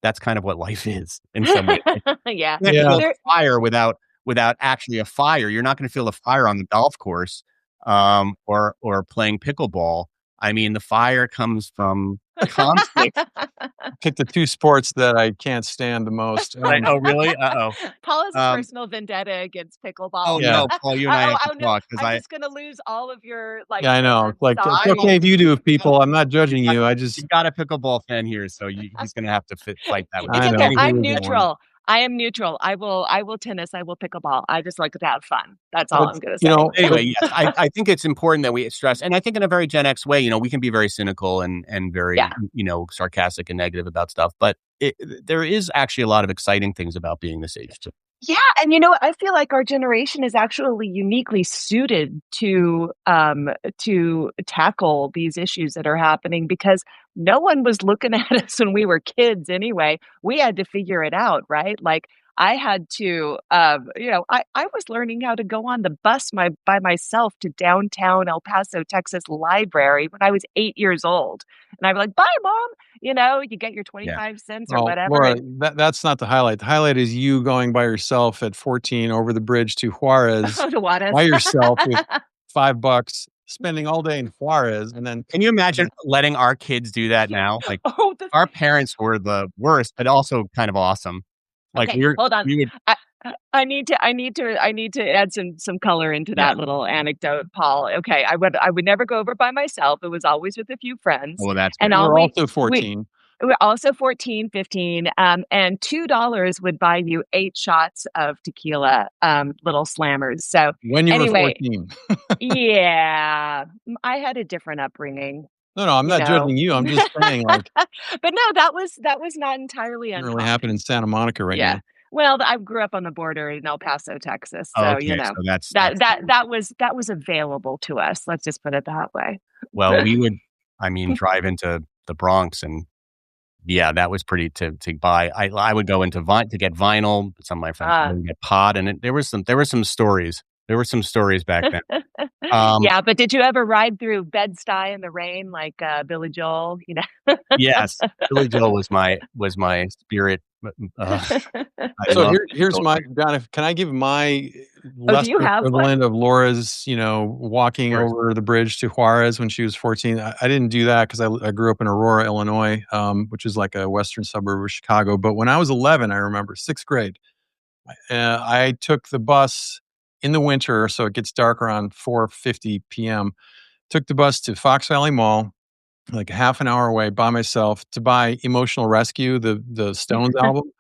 that's kind of what life is in some way. Yeah. You can't feel fire without actually a fire. You're not going to feel the fire on the golf course, or playing pickleball. I mean, the fire comes from conflict. Pick the two sports that I can't stand the most. Oh, really? Uh-oh. Paul has a personal vendetta against pickleball. Oh, Yeah. no, Paul, you and I have to talk. I'm just going to lose all of your, Yeah, I know. Like, thoughts. it's okay if you do, people. I'm not judging you. You've got a pickleball fan here, so he's going to have to fight that with It's I okay. know. I'm neutral. I am neutral. I will tennis. I will pickleball. I just like to have fun. That's all I'm going to say. Anyway, yes, I think it's important that we stress, and I think in a very Gen X way, we can be very cynical and very, sarcastic and negative about stuff, but there is actually a lot of exciting things about being this age too. Yeah, and I feel like our generation is actually uniquely suited to tackle these issues that are happening because no one was looking at us when we were kids anyway. We had to figure it out, right? Like I had to, I was learning how to go on the bus by myself to downtown El Paso, Texas library when I was 8 years old. And I'd be like, bye, Mom. You get your 25 cents or whatever. Laura, that's not the highlight. The highlight is you going by yourself at 14 over the bridge to Juarez by yourself with $5, spending all day in Juarez. And then can you imagine letting our kids do that now? Like our parents were the worst, but also kind of awesome. Like okay, hold on. I need to add some color into that little anecdote, Paul. Okay, I would never go over by myself. It was always with a few friends. Well, that's good. And we're also 14. We're also 14, 15, and $2 would buy you 8 shots of tequila, little slammers. So when you were 14, yeah, I had a different upbringing. No, I'm not judging you. I'm just saying, like. But no, that was not entirely uncommon. It really happened in Santa Monica now. Well, I grew up on the border in El Paso, Texas, so so that's that was available to us. Let's just put it that way. Well, we would, drive into the Bronx, and that was pretty to buy. I would go into to get vinyl. Some of my friends would get pot, and there were some stories. There were some stories back then. Yeah, but did you ever ride through Bed-Stuy in the rain like Billy Joel? Yes, Billy Joel was my spirit. So here's my John. Can I give my lesser equivalent of Laura's? Walking over the bridge to Juarez when she was 14. I didn't do that because I grew up in Aurora, Illinois, which is like a western suburb of Chicago. But when I was 11, I remember 6th grade, I took the bus in the winter, so it gets dark around 4:50 p.m. Took the bus to Fox Valley Mall, like a half an hour away by myself, to buy Emotional Rescue, the Stones album.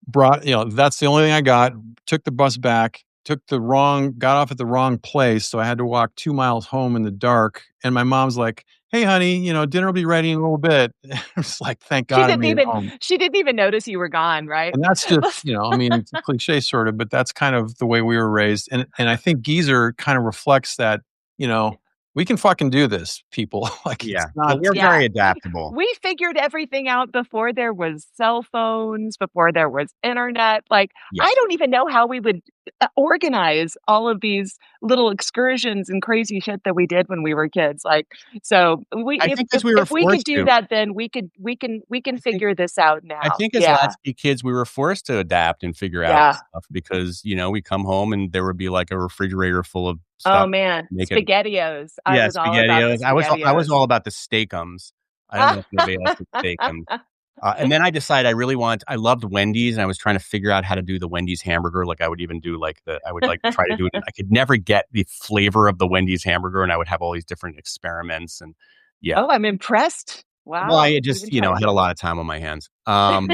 Brought, that's the only thing I got. Took the bus back, got off at the wrong place, so I had to walk 2 miles home in the dark. And my mom's like, "Hey, honey, dinner will be ready in a little bit." I was like, "Thank God." She didn't even notice you were gone, right? And that's just, it's a cliche sort of, but that's kind of the way we were raised. And I think Geezer kind of reflects that, we can fucking do this, people. We're very adaptable. We figured everything out before there was cell phones, before there was internet. I don't even know how we would organize all of these little excursions and crazy shit that we did when we were kids. If we could do that, then we can figure this out now. I think as latchkey kids, we were forced to adapt and figure out stuff because we come home and there would be like a refrigerator full of stuff. Oh man, SpaghettiOs. SpaghettiOs. I was all about the Steakums. I don't know if anybody else did Steakums. And then I decided I loved Wendy's, and I was trying to figure out how to do the Wendy's hamburger. Like I would even do I would try to do it. I could never get the flavor of the Wendy's hamburger, and I would have all these different experiments. And oh, I'm impressed. Wow. Well, I just I had a lot of time on my hands. All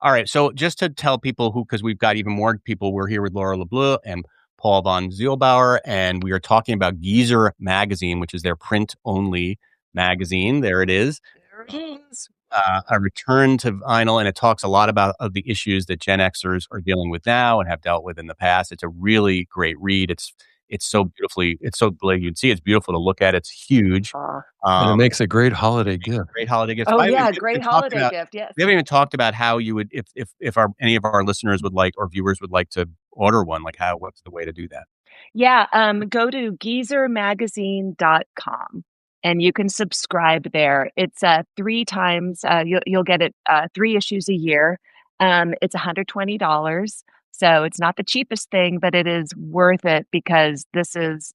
right, so just to tell people because we've got even more people. We're here with Laura LeBleu and Paul von Zielbauer, and we are talking about Geezer Magazine, which is their print-only magazine. There it is. There it is. a return to vinyl, and it talks a lot about of the issues that Gen Xers are dealing with now and have dealt with in the past. It's a really great read. It's so beautifully, it's so like you can see, it's beautiful to look at. It's huge. Aw. And it Um, makes a great holiday gift. Great holiday gift. Oh, By the way, yeah, we haven't even great talked holiday about gift, yes. we haven't even talked about how you would if our any of our listeners would like or viewers would like to order one, like what's the way to do that? Yeah, go to geezermagazine.com and you can subscribe there. It's 3 times, you'll get it 3 issues a year. It's $120. So it's not the cheapest thing, but it is worth it because this is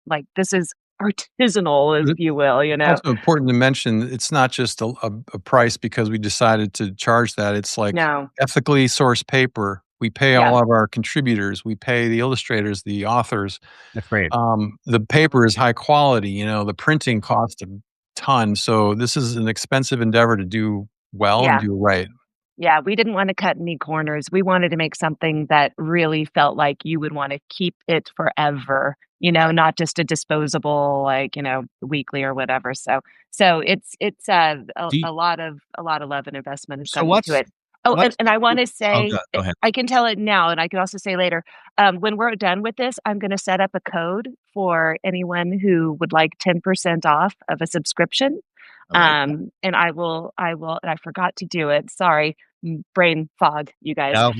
artisanal, if But you will, you it's know? also important to mention it's not just a price because we decided to charge that. It's like No. ethically sourced paper. We pay Yeah. all of our contributors. We pay the illustrators, the authors. That's great. The paper is high quality. The printing costs a ton. So this is an expensive endeavor to do well and Yeah. do right. Yeah, we didn't wanna cut any corners. We wanted to make something that really felt like you would wanna keep it forever, not just a disposable, weekly or whatever. So it's Do you, a lot of love and investment has so gone into it. Oh, what's and I wanna oh, say, go ahead. I can tell it now, and I can also say later, when we're done with this, I'm gonna set up a code for anyone who would like 10% off of a subscription. I like that. And and I forgot to do it. Sorry, brain fog, you guys. No,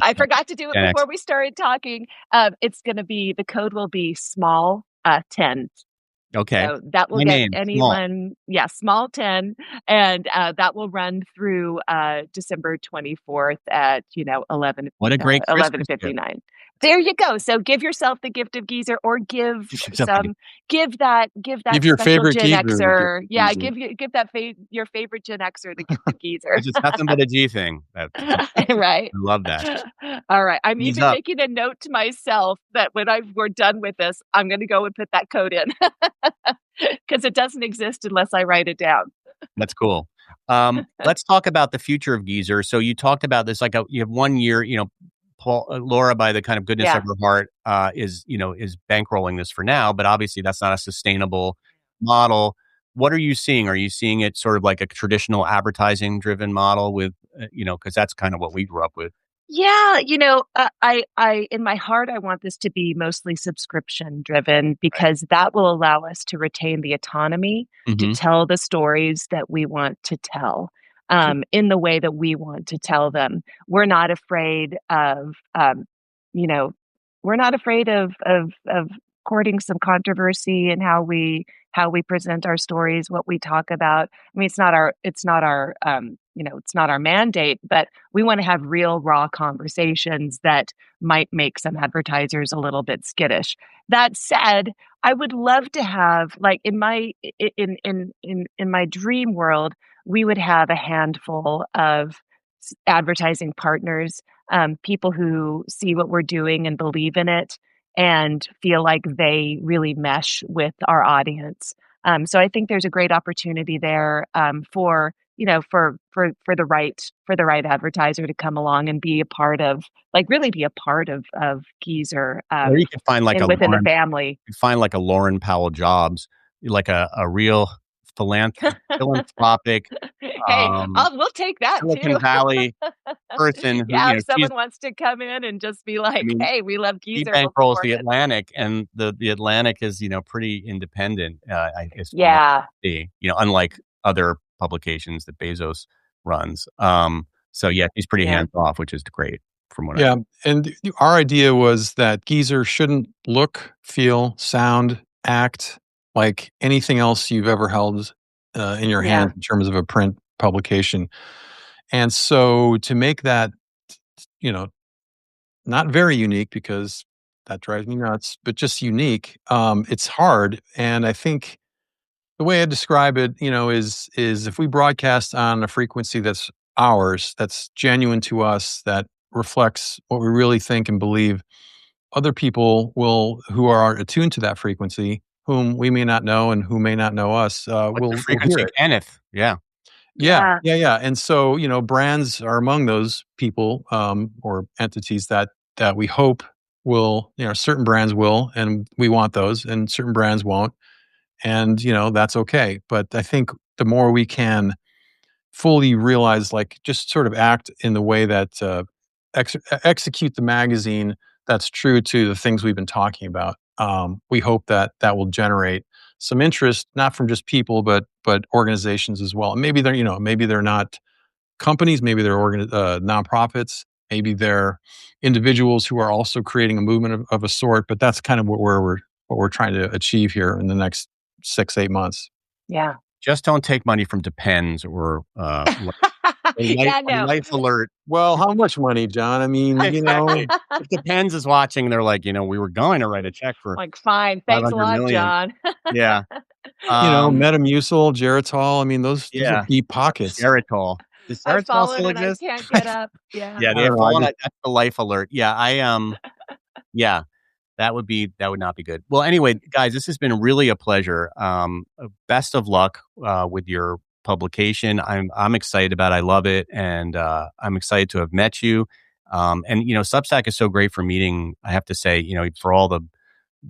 I forgot to do it Gen X. before we started talking. The code will be small 10. Okay. So that will My get name, small. anyone, yeah, small 10, and that will run through December 24th at 11 What a great Christmas gift. 11:59. There you go. So give yourself the gift of Geezer, or give Give yourself the give that Give your special favorite Gen Geezer the gift Xer. of Yeah, Geezer. give that your favorite Gen Xer the gift of Geezer. It's just nothing but a G thing. Right. I love that. All right. I'm Ease even up. making a note to myself that when we're done with this, I'm going to go and put that code in because it doesn't exist unless I write it down. That's cool. Let's talk about the future of Geezer. So you talked about this, you have 1 year, Laura, by the kind of goodness Yeah. of her heart, is bankrolling this for now, but obviously that's not a sustainable model. What are you seeing? Are you seeing it sort of like a traditional advertising driven model with, because that's kind of what we grew up with. Yeah, I in my heart, I want this to be mostly subscription driven because that will allow us to retain the autonomy to Mhm. tell the stories that we want to tell, in the way that we want to tell them. We're not afraid of, you know, we're not afraid of courting some controversy in how we present our stories, what we talk about. I mean, it's not our mandate, but we want to have real raw conversations that might make some advertisers a little bit skittish. That said, I would love to have, like, in my dream world, we would have a handful of advertising partners, people who see what we're doing and believe in it and feel like they really mesh with our audience. So I think there's a great opportunity there, for the right advertiser to come along and be a part of, really be a part of Geezer, Or you could find like and a within the Lauren, family. you find like a Lauren Powell Jobs, like a real philanthropic, Hey, we'll take that Silicon too. Valley person who, Yeah, if she's, someone wants to come in and just be I like, mean, "Hey, we love he Geezer, we'll bankrolls support the it." Atlantic, and the Atlantic is, pretty independent, as from what Yeah, I see, unlike other publications that Bezos runs. So yeah, he's pretty yeah, hands off, which is great from what Yeah, and our idea was that Geezer shouldn't look, feel, sound, act like anything else you've ever held in your yeah, hand in terms of a print publication. And so to make that, you know, not very unique because that drives me nuts, but just unique, it's hard. And I think the way I describe it, is if we broadcast on a frequency that's ours, that's genuine to us, that reflects what we really think and believe, other people who are attuned to that frequency, whom we may not know and who may not know us, what's the will hear frequency, it. Kenneth? Yeah. Yeah, yeah, yeah, yeah. And so, brands are among those people or entities that we hope will, certain brands will, and we want those, and certain brands won't, and that's okay. But I think the more we can fully realize, like, just sort of act in the way that execute the magazine that's true to the things we've been talking about. We hope that that will generate some interest, not from just people, but organizations as well. And maybe they're not companies, maybe they're nonprofits, maybe they're individuals who are also creating a movement of a sort. But that's kind of what we're trying to achieve here in the next 6-8 months. Yeah. Just don't take money from Depends or Life Alert. Well, how much money, John? I mean, if Depends is watching, they're like, we were going to write a check for like, fine, thanks a lot, million. John. Yeah. Metamucil, Geritol. I mean, those are deep pockets. Geritol. Does Geritol still exist? I can't get up. Yeah. Yeah, they have one at the Life Alert. Yeah, yeah. That would not be good. Well, anyway, guys, this has been really a pleasure. Best of luck with your publication. I'm excited about it. I love it, and I'm excited to have met you. And Substack is so great for meeting. I have to say, for all the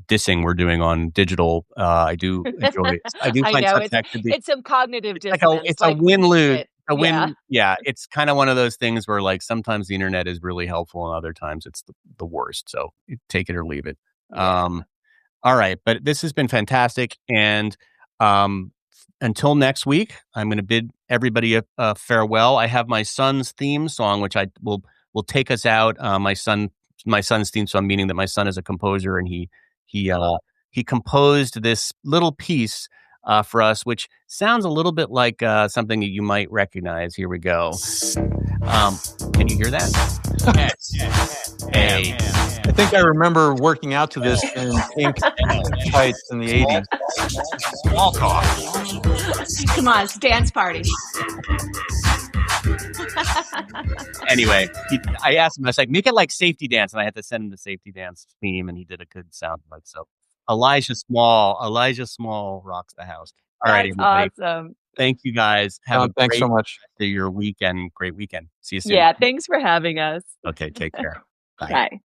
dissing we're doing on digital, I do enjoy it. I do find Substack to be it's some cognitive dissonance. It's a win-lose. It's kind of one of those things where, like, sometimes the internet is really helpful and other times it's the worst. So take it or leave it. Yeah. All right. But this has been fantastic. And until next week, I'm going to bid everybody a farewell. I have my son's theme song, which I will take us out. My son's theme song, meaning that my son is a composer, and he composed this little piece for us, which sounds a little bit like something that you might recognize. Here we go. Can you hear that? Hey. I think I remember working out to this in pink tights in the 80s. Small talk. Come on, it's a dance party. Anyway, I asked him, I was like, make it like Safety Dance. And I had to send him the Safety Dance theme, and he did a good sound bite. So Elijah Small rocks the house. All right, awesome. Thank you, guys. Thanks so much. Your weekend. Great weekend. See you soon. Yeah, thanks for having us. Okay, take care. Bye. Bye.